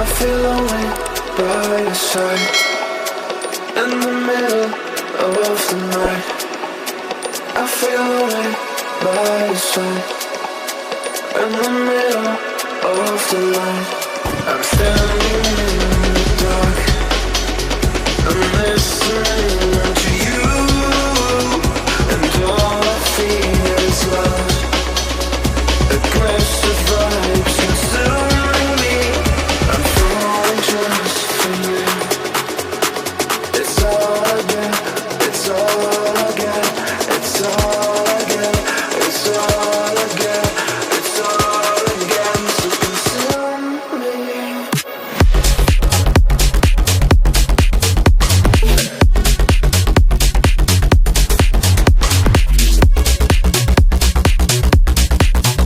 I feel lonely by your side. In the middle of the night, I feel lonely by your side. In the middle of the night, I'm feeling